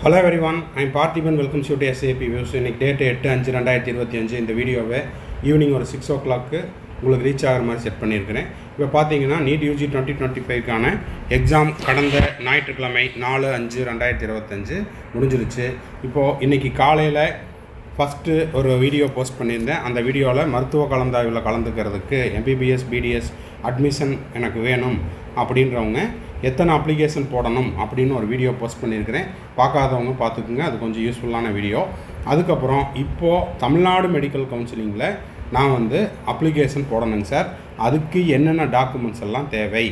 Hello everyone, I am Parthiban. Welcome to SAP Views. இன்னைக்கு date 8/5/2025. இந்த வீடியோவை evening ஒரு 6 o'clock உங்களுக்கு ரீச் ஆகிற மாதிரி செட் பண்ணியிருக்கிறேன். இப்போ பார்த்தீங்கன்னா நீட் யூஜி 2025க்கான எக்ஸாம் கடந்த ஞாயிற்றுக்கிழமை 4/5/2025 முடிஞ்சிருச்சு. இப்போது இன்றைக்கி காலையில் ஃபஸ்ட்டு ஒரு வீடியோ போஸ்ட் பண்ணியிருந்தேன். அந்த வீடியோவில் மருத்துவ கலந்தாய்வில் கலந்துக்கிறதுக்கு MBBS BDS அட்மிஷன் எனக்கு வேணும் அப்படின்றவங்க எத்தனை அப்ளிகேஷன் போடணும் அப்படின்னு ஒரு வீடியோ போஸ்ட் பண்ணியிருக்கிறேன். பார்க்காதவங்க பார்த்துக்குங்க, அது கொஞ்சம் யூஸ்ஃபுல்லான வீடியோ. அதுக்கப்புறம் இப்போது தமிழ்நாடு மெடிக்கல் கவுன்சிலிங்கில் நான் அப்ளிகேஷன் போடணுங்க சார், அதுக்கு என்னென்ன டாக்குமெண்ட்ஸ் எல்லாம் தேவை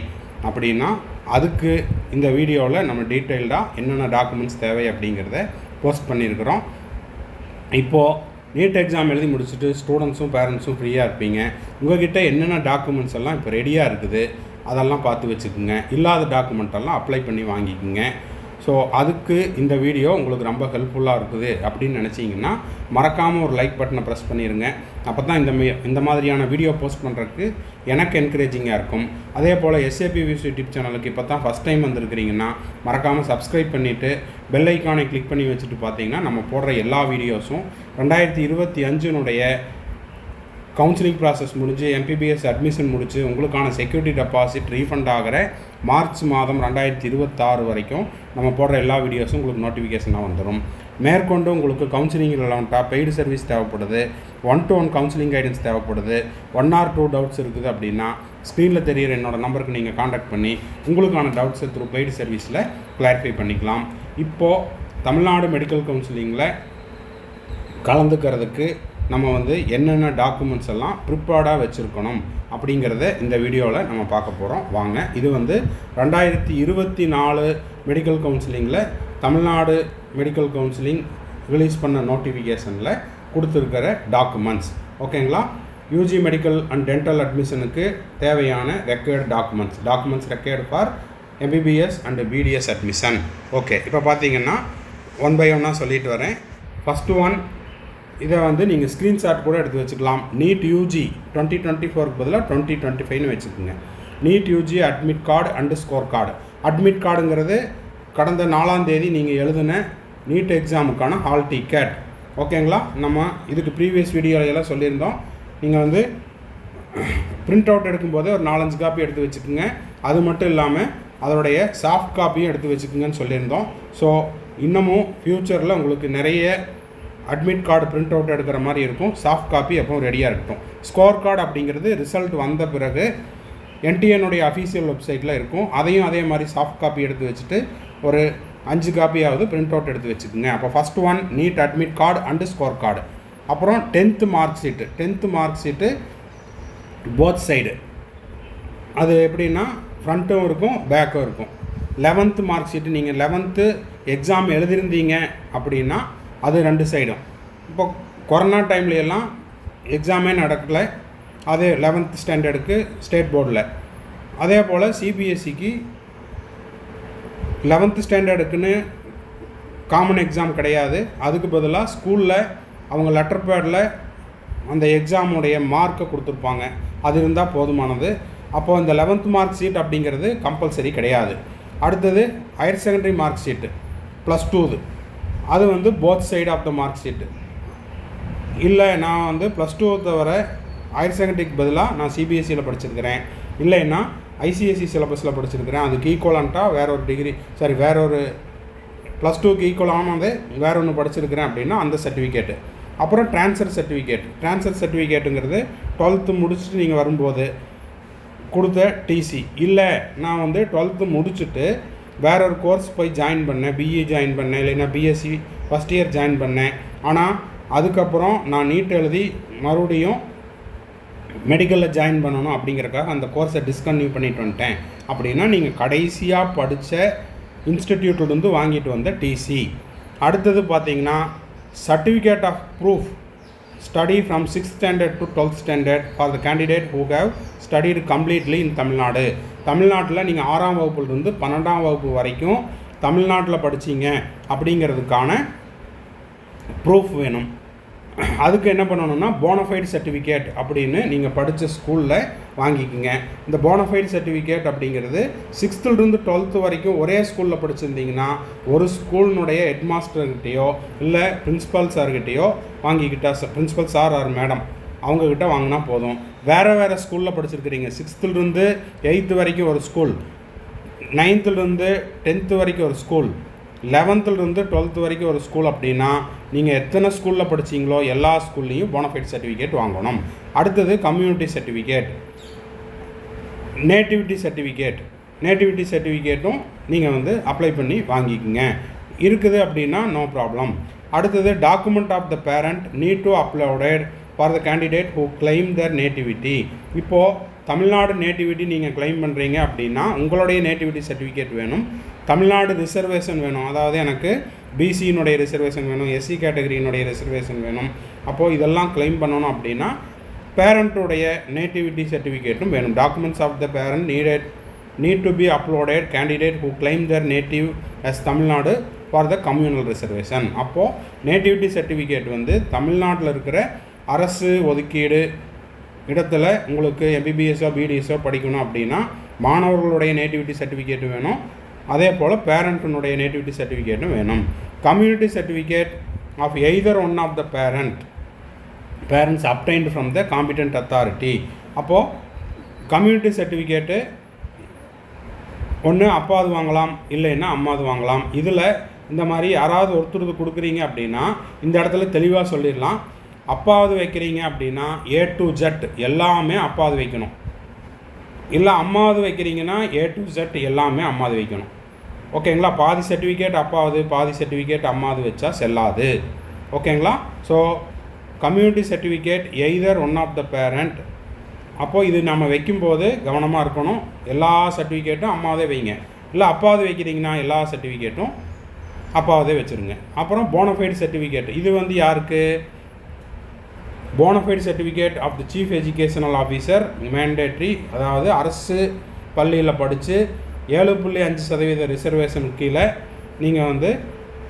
அப்படின்னா அதுக்கு இந்த வீடியோவில் நம்ம டீட்டெயில்டாக என்னென்ன டாக்குமெண்ட்ஸ் தேவை அப்படிங்கிறத போஸ்ட் பண்ணியிருக்கிறோம். இப்போது நீட் எக்ஸாம் எழுதி முடிச்சுட்டு ஸ்டூடெண்ட்ஸும் பேரண்ட்ஸும் ஃப்ரீயாக இருப்பீங்க. உங்கள்கிட்ட என்னென்ன டாக்குமெண்ட்ஸ் எல்லாம் இப்போ ரெடியாக இருக்குது அதெல்லாம் பார்த்து வச்சுக்கோங்க. இல்லாத டாக்குமெண்ட்டெல்லாம் அப்ளை பண்ணி வாங்கிக்கோங்க. ஸோ அதுக்கு இந்த வீடியோ உங்களுக்கு ரொம்ப ஹெல்ப்ஃபுல்லாக இருக்குது அப்படின்னு நினச்சிங்கன்னா மறக்காமல் ஒரு லைக் பட்டனை ப்ரெஸ் பண்ணிடுங்க. அப்போ தான் இந்த மாதிரியான வீடியோ போஸ்ட் பண்ணுறதுக்கு எனக்கு என்கரேஜிங்காக இருக்கும். அதே போல் SAP Views யூடியூப் சேனலுக்கு இப்போ தான் ஃபஸ்ட் டைம் வந்திருக்கிறீங்கன்னா மறக்காமல் சப்ஸ்கிரைப் பண்ணிவிட்டு பெல் ஐக்கானை கிளிக் பண்ணி வச்சுட்டு பார்த்தீங்கன்னா நம்ம போடுற எல்லா வீடியோஸும் 2025னுடைய கவுன்சிலிங் ப்ராசஸ் முடிஞ்சு MBBS அட்மிஷன் முடிச்சு உங்களுக்கான செக்யூரிட்டி டெபாசிட் ரீஃபண்ட் ஆகிற மார்ச் மாதம் 2026 வரைக்கும் நம்ம போடுற எல்லா வீடியோஸும் உங்களுக்கு நோட்டிஃபிகேஷனாக வந்துடும். மேற்கொண்டு உங்களுக்கு கவுன்சிலிங் ரிலவெண்ட்டாக பெய்டு சர்வீஸ் தேவைப்படுது, 1-to-1 கவுன்சிலிங் கைடன்ஸ் தேவைப்படுது, 1 or 2 டவுட்ஸ் இருக்குது அப்படின்னா ஸ்க்ரீனில் தெரிகிற என்னோடய நம்பருக்கு நீங்கள் காண்டாக்ட் பண்ணி உங்களுக்கான டவுட்ஸை த்ரூ பெய்டு சர்வீஸில் கிளாரிஃபை பண்ணிக்கலாம். இப்போது தமிழ்நாடு மெடிக்கல் கவுன்சிலிங்கில் கலந்துக்கிறதுக்கு நம்ம என்னென்ன டாக்குமெண்ட்ஸ் எல்லாம் ப்ரிப்பேர்டாக வச்சுருக்கணும் அப்படிங்கிறத இந்த வீடியோவில் நம்ம பார்க்க போகிறோம். வாங்க. இது 2024 மெடிக்கல் கவுன்சிலிங்கில் தமிழ்நாடு மெடிக்கல் கவுன்சிலிங் ரிலீஸ் பண்ண நோட்டிஃபிகேஷனில் கொடுத்துருக்கிற டாக்குமெண்ட்ஸ். ஓகேங்களா? யூஜி மெடிக்கல் அண்ட் டென்டல் அட்மிஷனுக்கு தேவையான required documents required for MBBS and BDS admission. Okay, இப்போ பார்த்தீங்கன்னா 1 by 1 சொல்லிட்டு வரேன். ஃபஸ்ட்டு ஒன், இதை நீங்கள் ஸ்க்ரீன்ஷாட் கூட எடுத்து வச்சுக்கலாம். நீட் யூஜி 2024க்கு பதிலாக 2025ன்னு வச்சுக்கோங்க. NEET UG admit card and score card. Admit கார்டுங்கிறது கடந்த 4ஆம் தேதி நீங்கள் எழுதின நீட் எக்ஸாமுக்கான ஹால் டிக்கெட். ஓகேங்களா? நம்ம இதுக்கு ப்ரீவியஸ் வீடியோலையெல்லாம் சொல்லியிருந்தோம். நீங்கள் பிரிண்ட் அவுட் எடுக்கும்போதே ஒரு 4-5 காப்பி எடுத்து வச்சுக்கோங்க. அது மட்டும் இல்லாமல் அதனுடைய சாஃப்ட் காப்பியும் எடுத்து வச்சுக்கோங்கன்னு சொல்லியிருந்தோம். ஸோ இன்னமும் ஃப்யூச்சரில் உங்களுக்கு நிறைய அட்மிட் கார்டு பிரிண்ட் அவுட் எடுக்கிற மாதிரி இருக்கும். சாஃப்ட் காப்பி எப்பவும் ரெடியாக இருக்கட்டும். ஸ்கோர் கார்டு அப்படிங்கிறது ரிசல்ட் வந்த பிறகு NTNனுடைய அஃபீஷியல் வெப்சைட்டில் இருக்கும். அதையும் அதே மாதிரி சாஃப்ட் காப்பி எடுத்து வச்சுட்டு ஒரு 5 காப்பியாவது பிரிண்ட் அவுட் எடுத்து வச்சுக்கோங்க. அப்போ first one NEET admit card and score card. அப்புறம் 10th mark sheet both side. அது எப்படின்னா ஃப்ரண்ட்டும் இருக்கும் பேக்கும் இருக்கும். 11th மார்க் ஷீட்டு நீங்கள் 11th எக்ஸாம் எழுதியிருந்தீங்க அப்படின்னா அது 2 சைடும். இப்போ கொரோனா டைம்லையெல்லாம் எக்ஸாமே நடக்கலை. அதே 11th ஸ்டாண்டர்டுக்கு ஸ்டேட் போர்டில். அதே போல் CBSEக்கு 11th ஸ்டாண்டர்டுக்குன்னு காமன் எக்ஸாம் கிடையாது. அதுக்கு பதிலாக ஸ்கூலில் அவங்க லெட்டர் பேடில் அந்த எக்ஸாமுடைய மார்க்கை கொடுத்துருப்பாங்க. அது இருந்தால் போதுமானது. அப்போது இந்த 11th மார்க் ஷீட் அப்படிங்கிறது கம்பல்சரி கிடையாது. அடுத்தது ஹையர் செகண்டரி மார்க் ஷீட்டு +2 அது both side of the mark sheet. இல்லை நான் +2 தவிர ஹையர் செகண்டரிக்கு பதிலாக நான் CBSEயில் படிச்சிருக்கிறேன், இல்லைன்னா ICSE சிலபஸில் படிச்சிருக்கிறேன், அதுக்கு ஈக்குவலண்ட்டாக வேற ஒரு டிகிரி வேற ஒரு +2க்கு ஈக்குவலானது வேற ஒன்று படிச்சிருக்கிறேன் அப்படின்னா அந்த சர்டிஃபிகேட்டு. அப்புறம் ட்ரான்ஸ்ஃபர் சர்டிஃபிகேட்டுங்கிறது 12th முடிச்சுட்டு நீங்கள் வரும்போது கொடுத்த TC. இல்லை நான் 12th முடிச்சுட்டு வேற ஒரு கோர்ஸ் போய் ஜாயின் பண்ணேன், BE ஜாயின் பண்ணேன், இல்லைன்னா BSc ஃபஸ்ட் இயர் ஜாயின் பண்ணேன், ஆனால் அதுக்கப்புறம் நான் நீட் எழுதி மறுபடியும் மெடிக்கலில் ஜாயின் பண்ணணும் அப்படிங்கிறக்காக அந்த கோர்ஸை டிஸ்கன்டினியூ பண்ணிட்டு வந்துட்டேன் அப்படின்னா நீங்கள் கடைசியாக படித்த இன்ஸ்டிடியூட்லேருந்து வாங்கிட்டு வந்த TC. அடுத்தது பார்த்தீங்கன்னா certificate of proof study from 6th standard to 12th standard for the candidate who have studied completely in Tamil Nadu. தமிழ்நாட்டில் நீங்கள் 6ஆம் வகுப்புலேருந்து 12ஆம் வகுப்பு வரைக்கும் தமிழ்நாட்டில் படித்தீங்க அப்படிங்கிறதுக்கான ப்ரூஃப் வேணும். அதுக்கு என்ன பண்ணணும்னா போனஃபைடு சர்டிஃபிகேட் அப்படின்னு நீங்கள் படித்த ஸ்கூலில் வாங்கிக்கோங்க. இந்த போனஃபைடு சர்டிஃபிகேட் அப்படிங்கிறது 6th to 12th வரைக்கும் ஒரே ஸ்கூலில் படிச்சிருந்தீங்கன்னா ஒரு ஸ்கூலினுடைய ஹெட் மாஸ்டர்கிட்டையோ இல்லை பிரின்ஸிபல் சார்கிட்டையோ வாங்கிக்கிட்டா, பிரின்ஸிபல் சார் ஆர் மேடம் அவங்கக்கிட்ட வாங்கினா போதும். வேறு ஸ்கூலில் படிச்சிருக்கிறீங்க, 6th to 8th வரைக்கும் ஒரு ஸ்கூல், 9th to 10th வரைக்கும் ஒரு ஸ்கூல், 11th to 12th வரைக்கும் ஒரு ஸ்கூல் அப்படின்னா நீங்கள் எத்தனை ஸ்கூலில் படிச்சிங்களோ எல்லா ஸ்கூல்லையும் போனஃபைட் சர்டிஃபிகேட் வாங்கணும். அடுத்தது கம்யூனிட்டி சர்டிஃபிகேட், நேட்டிவிட்டி சர்டிஃபிகேட்டும் நீங்கள் அப்ளை பண்ணி வாங்கிக்கோங்க. இருக்குது அப்படின்னா நோ ப்ராப்ளம். அடுத்தது document of the parent need to uploaded for the candidate who claim their nativity. இப்போது தமிழ்நாடு நேட்டிவிட்டி நீங்கள் கிளைம் பண்ணுறீங்க அப்படின்னா உங்களுடைய நேட்டிவிட்டி சர்டிஃபிகேட் வேணும். தமிழ்நாடு ரிசர்வேஷன் வேணும், அதாவது எனக்கு பிசியினுடைய ரிசர்வேஷன் வேணும், எஸ்சி கேட்டகரியினுடைய ரிசர்வேஷன் வேணும். அப்போது இதெல்லாம் கிளைம் பண்ணணும் அப்படின்னா பேரண்ட்டுடைய நேட்டிவிட்டி சர்டிஃபிகேட்டும் வேணும். Documents of the parent need to be uploaded candidate who claim their native as Tamil Nadu for the communal reservation. அப்போது நேட்டிவிட்டி சர்டிஃபிகேட் தமிழ்நாட்டில் இருக்கிற அரசு ஒதுக்கீடு இடத்துல உங்களுக்கு எம்பிபிஎஸ்ஸோ பிடிஎஸ்ஸோ படிக்கணும் அப்படின்னா மாணவர்களுடைய நேட்டிவிட்டி சர்டிஃபிகேட் வேணும். அதே போல் பேரண்ட்டினுடைய நேட்டிவிட்டி சர்டிஃபிகேட்டும் வேணும். Community certificate of either one of the parents obtained from the competent authority. அப்போது கம்யூனிட்டி சர்டிஃபிகேட்டு ஒன்று அப்பாவது வாங்கலாம், இல்லைன்னா அம்மாவது வாங்கலாம். இதில் இந்த மாதிரி யாராவது ஒருத்தருக்கு கொடுக்குறீங்க அப்படின்னா இந்த இடத்துல தெளிவாக சொல்லிடலாம். அப்பாவது வைக்கிறீங்க அப்படின்னா A to Z எல்லாமே அப்பாவது வைக்கணும். இல்லை அம்மாவது வைக்கிறீங்கன்னா A to Z எல்லாமே அம்மாவது வைக்கணும். ஓகேங்களா? பாதி சர்டிஃபிகேட் அப்பாவது, பாதி சர்டிஃபிகேட் அம்மாவது வச்சா செல்லாது. ஓகேங்களா? So community certificate either one of the parent. அப்போது இது நம்ம வைக்கும்போது கவனமாக இருக்கணும். எல்லா சர்டிஃபிகேட்டும் அம்மாவதே வைங்க. இல்லை அப்பாவது வைக்கிறீங்கன்னா எல்லா சர்டிஃபிகேட்டும் அப்பாவதே வச்சுருங்க. அப்புறம் போனஃபைடு சர்டிஃபிகேட், இது யாருக்கு? Bonafide certificate of the chief educational officer mandatory. அதாவது அரசு பள்ளியில் படித்து 7.5% ரிசர்வேஷன் கீழே நீங்கள்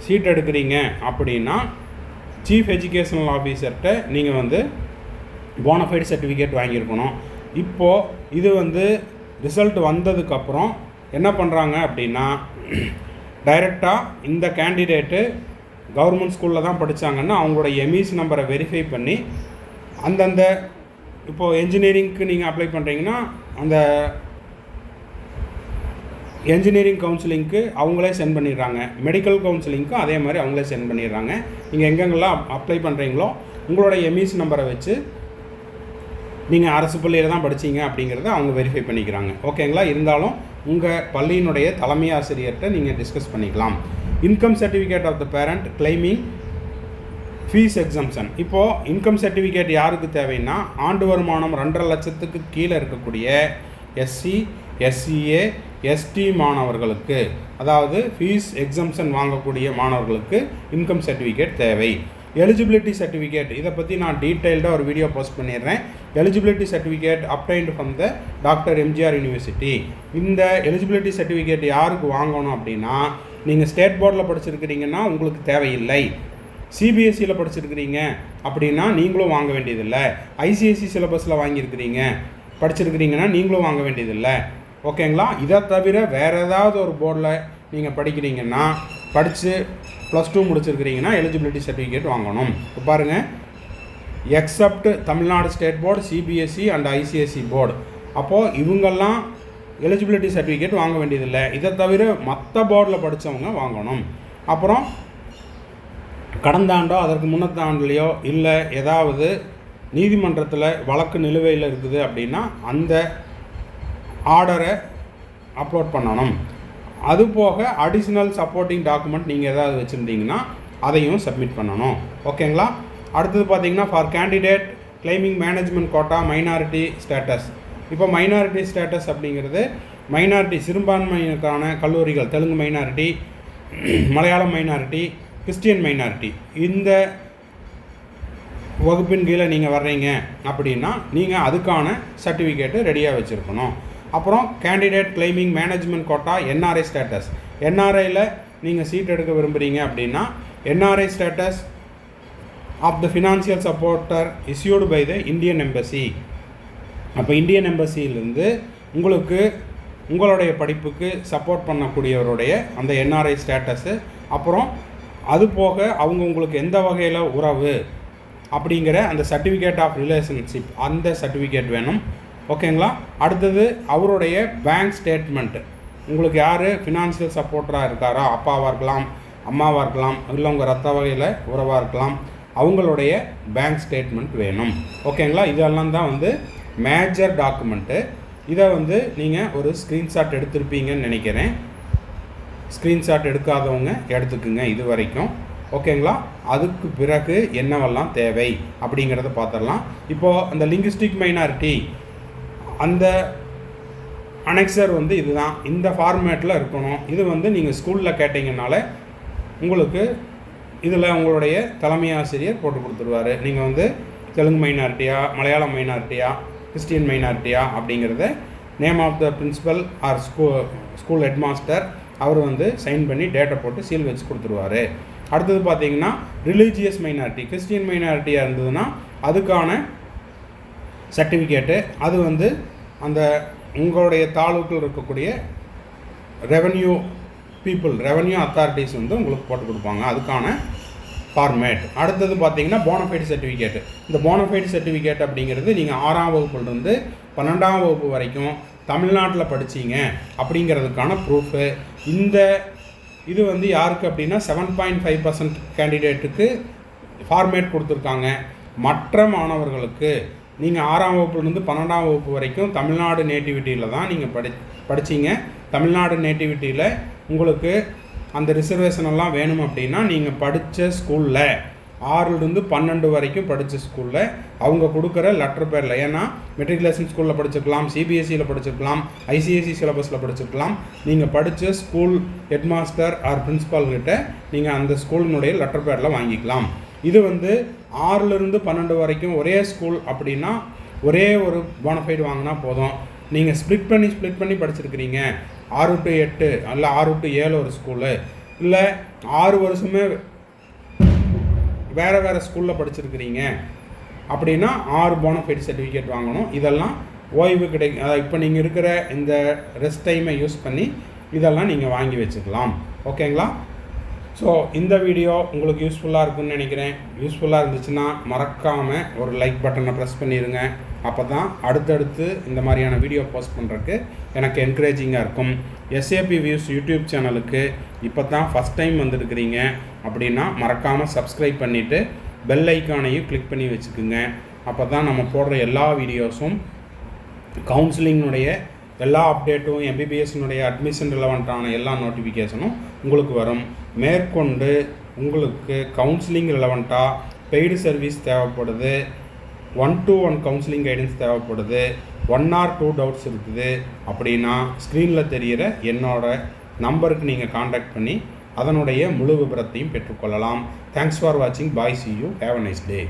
சீட் எடுக்கிறீங்க அப்படின்னா சீஃப் எஜுகேஷனல் ஆஃபீஸர்கிட்ட நீங்கள் போனஃபைடு சர்டிஃபிகேட் வாங்கியிருக்கணும். இப்போது இது ரிசல்ட் வந்ததுக்கப்புறம் என்ன பண்ணுறாங்க அப்படின்னா டைரெக்டாக இந்த கேண்டிடேட்டு கவர்மெண்ட் ஸ்கூலில் தான் படித்தாங்கன்னா அவங்களோட எம்இசி நம்பரை வெரிஃபை பண்ணி அந்தந்த இப்போது என்ஜினியரிங்க்கு நீங்கள் அப்ளை பண்ணுறீங்கன்னா அந்த என்ஜினியரிங் கவுன்சிலிங்க்கு அவங்களே சென்ட் பண்ணிடுறாங்க. மெடிக்கல் கவுன்சிலிங்க்கும் அதே மாதிரி அவங்களே சென்ட் பண்ணிடுறாங்க. நீங்கள் எங்கெங்கெல்லாம் அப்ளை பண்ணுறீங்களோ உங்களோட எம்இசி நம்பரை வச்சு நீங்கள் அரசு பள்ளியில் தான் படித்தீங்க அப்படிங்கிறத அவங்க வெரிஃபை பண்ணிக்கிறாங்க. ஓகேங்களா? இருந்தாலும் உங்கள் பள்ளியினுடைய தலைமை ஆசிரியர்கிட்ட நீங்கள் டிஸ்கஸ் பண்ணிக்கலாம். Income certificate of the parent claiming fees exemption. இப்போது இன்கம் சர்டிஃபிகேட் யாருக்கு தேவைன்னா ஆண்டு வருமானம் 2.5 லட்சத்துக்கு கீழே இருக்கக்கூடிய எஸ்சி, எஸ்சிஏ, எஸ்டி மாணவர்களுக்கு, அதாவது ஃபீஸ் எக்ஸம்ஷன் வாங்கக்கூடிய மாணவர்களுக்கு இன்கம் சர்டிஃபிகேட் தேவை. எலிஜிபிலிட்டி சர்டிஃபிகேட், இதை பற்றி நான் டீட்டெயில்டாக ஒரு வீடியோ போஸ்ட் பண்ணிடுறேன். Eligibility certificate obtained from the doctor MGR university. இந்த எலிஜிபிலிட்டி சர்டிஃபிகேட் யாருக்கு வாங்கணும் அப்படின்னா நீங்கள் ஸ்டேட் போர்டில் படிச்சிருக்கிறீங்கன்னா உங்களுக்கு தேவையில்லை. சிபிஎஸ்சியில் படிச்சிருக்கிறீங்க அப்படின்னா நீங்களும் வாங்க வேண்டியதில்லை. ஐசிஎஸ்சி சிலபஸில் படிச்சிருக்கிறீங்கன்னா நீங்களும் வாங்க வேண்டியதில்லை. ஓகேங்களா? இதை தவிர வேறு ஏதாவது ஒரு போர்டில் நீங்கள் படிக்கிறீங்கன்னா படித்து +2 முடிச்சிருக்கிறீங்கன்னா எலிஜிபிலிட்டி சர்டிஃபிகேட் வாங்கணும். இப்போ பாருங்கள், accept Tamil Nadu state board, CBSE and ICSE board. அப்போது இவங்கெல்லாம் எலிஜிபிலிட்டி சர்டிஃபிகேட் வாங்க வேண்டியதில்லை. இதை தவிர மற்ற போர்டில் படித்தவங்க வாங்கணும். அப்புறம் கடந்த ஆண்டோ அதற்கு முன்னத்த ஆண்டுலையோ இல்லை ஏதாவது நீதிமன்றத்தில் வழக்கு நிலுவையில் இருக்குது அப்படின்னா அந்த ஆர்டரை அப்லோட் பண்ணணும். அதுபோக அடிஷ்னல் சப்போர்ட்டிங் டாக்குமெண்ட் நீங்கள் ஏதாவது வச்சுருந்தீங்கன்னா அதையும் சப்மிட் பண்ணணும். ஓகேங்களா? அடுத்தது பார்த்தீங்கன்னா for candidate claiming management quota minority status. இப்போ மைனாரிட்டி ஸ்டேட்டஸ் அப்படிங்கிறது மைனாரிட்டி சிறுபான்மையினருக்கான கல்லூரிகள், Telugu minority, Malayalam minority, Christian minority, இந்த வகுப்பின் கீழே நீங்கள் வர்றீங்க அப்படின்னா நீங்கள் அதுக்கான சர்டிஃபிகேட்டு ரெடியாக வச்சுருக்கணும். அப்புறம் candidate claiming management quota NRI status. என்ஆர்ஐயில் நீங்கள் சீட் எடுக்க விரும்புகிறீங்க அப்படின்னா NRI status of the financial supporter issued by the Indian embassy. அப்போ இந்தியன் எம்பசியிலேருந்து உங்களுக்கு உங்களுடைய படிப்புக்கு சப்போர்ட் பண்ணக்கூடியவருடைய அந்த என்ஆர்ஐ ஸ்டேட்டஸு, அப்புறம் அது போக அவங்க உங்களுக்கு எந்த வகையில் உறவு அப்படிங்கிற அந்த சர்டிஃபிகேட் ஆஃப் ரிலேஷன்ஷிப், அந்த சர்டிஃபிகேட் வேணும். ஓகேங்களா? அடுத்தது அவருடைய பேங்க் ஸ்டேட்மெண்ட்டு. உங்களுக்கு யார் ஃபினான்ஷியல் சப்போர்ட்டராக இருக்காரோ, அப்பாவாக இருக்கலாம், அம்மாவாக இருக்கலாம், இல்லை உங்கள் ரத்த வகையில் உறவாக இருக்கலாம், அவங்களுடைய பேங்க் ஸ்டேட்மெண்ட் வேணும். ஓகேங்களா? இதெல்லாம் தான் வந்து மேஜர் டாக்குமெண்ட்டு. இதை வந்து நீங்கள் ஒரு ஸ்க்ரீன்ஷாட் எடுத்திருப்பீங்கன்னு நினைக்கிறேன். ஸ்க்ரீன்ஷாட் எடுக்காதவங்க எடுத்துக்குங்க இது வரைக்கும். ஓகேங்களா? அதுக்கு பிறகு என்னவெல்லாம் தேவை அப்படிங்கிறத பார்த்துடலாம். இப்போது அந்த லிங்குஸ்டிக் மைனாரிட்டி அந்த அனெக்சர் வந்து இதுதான், இந்த ஃபார்மேட்டில் இருக்கணும். இது வந்து நீங்கள் ஸ்கூலில் கேட்டிங்கனால உங்களுக்கு இதில் உங்களுடைய தலைமை ஆசிரியர் போட்டு கொடுத்துருவார். நீங்கள் வந்து தெலுங்கு மைனாரிட்டியா, மலையாளம் மைனாரிட்டியா, கிறிஸ்டியன் மைனாரிட்டியா அப்படிங்கிறத name of the principal or school head master அவர் வந்து சைன் பண்ணி டேட்டை போட்டு சீல் வச்சு கொடுத்துருவார். அடுத்தது பார்த்தீங்கன்னா ரிலீஜியஸ் மைனாரிட்டி, கிறிஸ்டியன் மைனாரிட்டியாக இருந்ததுன்னா அதுக்கான சர்டிஃபிகேட்டு, அது வந்து அந்த உங்களுடைய தாலுக்கில் இருக்கக்கூடிய ரெவன்யூ அத்தாரிட்டிஸ் வந்து உங்களுக்கு போட்டு கொடுப்பாங்க, அதுக்கான ஃபார்மேட். அடுத்தது பார்த்தீங்கன்னா போனஃபைட் சர்டிஃபிகேட்டு. இந்த போனஃபைட் சர்டிஃபிகேட் அப்படிங்கிறது நீங்கள் 6ஆம் வகுப்புலேருந்து 12ஆம் வகுப்பு வரைக்கும் தமிழ்நாட்டில் படித்தீங்க அப்படிங்கிறதுக்கான ப்ரூஃபு. இது வந்து யாருக்கு அப்படின்னா 7.5% கேண்டிடேட்டுக்கு ஃபார்மேட் கொடுத்துருக்காங்க. மற்ற மாணவர்களுக்கு நீங்கள் 6ஆம் வகுப்புலேருந்து 12ஆம் வகுப்பு வரைக்கும் தமிழ்நாடு நேட்டிவிட்டியில் தான் நீங்கள் படித்தீங்க. தமிழ்நாடு நேட்டிவிட்டியில் உங்களுக்கு அந்த ரிசர்வேஷனெல்லாம் வேணும் அப்படின்னா நீங்கள் படித்த ஸ்கூலில் 6லேருந்து 12 வரைக்கும் படித்த ஸ்கூலில் அவங்க கொடுக்குற லெட்டர் பேரில், ஏன்னா மெட்ரிகுலேஷன் ஸ்கூலில் படிச்சுக்கலாம், சிபிஎஸ்சியில் படிச்சுக்கலாம், ஐசிஎஸ்சி சிலபஸில் படிச்சுக்கலாம். நீங்கள் படித்த ஸ்கூல் ஹெட் மாஸ்டர் ஆர் பிரின்ஸிபால்கிட்ட நீங்கள் அந்த ஸ்கூலினுடைய லெட்டர் பேரில் வாங்கிக்கலாம். இது வந்து 6லேருந்து 12 வரைக்கும் ஒரே ஸ்கூல் அப்படின்னா ஒரே ஒரு போனஃபைடு வாங்கினா போதும். நீங்கள் ஸ்ப்ளிட் பண்ணி படிச்சிருக்கிறீங்க, 6 to 8 இல்லை 6 to 7 ஒரு ஸ்கூலு, இல்லை 6 வருஷமே வேறு ஸ்கூலில் படிச்சிருக்கிறீங்க அப்படின்னா 6 போனஃபைட் சர்டிஃபிகேட் வாங்கணும். இதெல்லாம் ஓய்வு கிடைக்கும். இப்போ நீங்கள் இருக்கிற இந்த ரெஸ்ட் டைமை யூஸ் பண்ணி இதெல்லாம் நீங்கள் வாங்கி வச்சுக்கலாம். ஓகேங்களா? ஸோ இந்த வீடியோ உங்களுக்கு யூஸ்ஃபுல்லாக இருக்குன்னு நினைக்கிறேன். யூஸ்ஃபுல்லாக இருந்துச்சுன்னா மறக்காமல் ஒரு லைக் பட்டனை ப்ரெஸ் பண்ணிடுங்க. அப்போ தான் அடுத்தடுத்து இந்த மாதிரியான வீடியோ போஸ்ட் பண்ணுறதுக்கு எனக்கு என்கரேஜிங்காக இருக்கும். எஸ்ஏபி வியூஸ் யூடியூப் சேனலுக்கு இப்போ தான் ஃபஸ்ட் டைம் வந்துருக்கிறீங்க அப்படின்னா மறக்காமல் சப்ஸ்கிரைப் பண்ணிவிட்டு பெல் ஐக்கானையும் கிளிக் பண்ணி வச்சுக்குங்க. அப்போ தான் நம்ம போடுற எல்லா வீடியோஸும், கவுன்சிலிங்கினுடைய எல்லா அப்டேட்டும், எம்பிபிஎஸ்னுடைய அட்மிஷன் ரிலவெண்ட்டான எல்லா நோட்டிஃபிகேஷனும் உங்களுக்கு வரும். மேற்கொண்டு உங்களுக்கு கவுன்சிலிங் ரிலவெண்ட்டாக பெய்டு சர்வீஸ் தேவைப்படுது, 1-to-1 கவுன்சிலிங் கைடன்ஸ் தேவைப்படுது, 1 or 2 டவுட்ஸ் இருக்குது அப்படின்னா ஸ்க்ரீனில் தெரிகிற என்னோட நம்பருக்கு நீங்கள் காண்டாக்ட் பண்ணி அதனுடைய முழு விபரத்தையும் பெற்றுக்கொள்ளலாம். தேங்க்ஸ் ஃபார் வாட்சிங். பாய், see you. Have a nice day.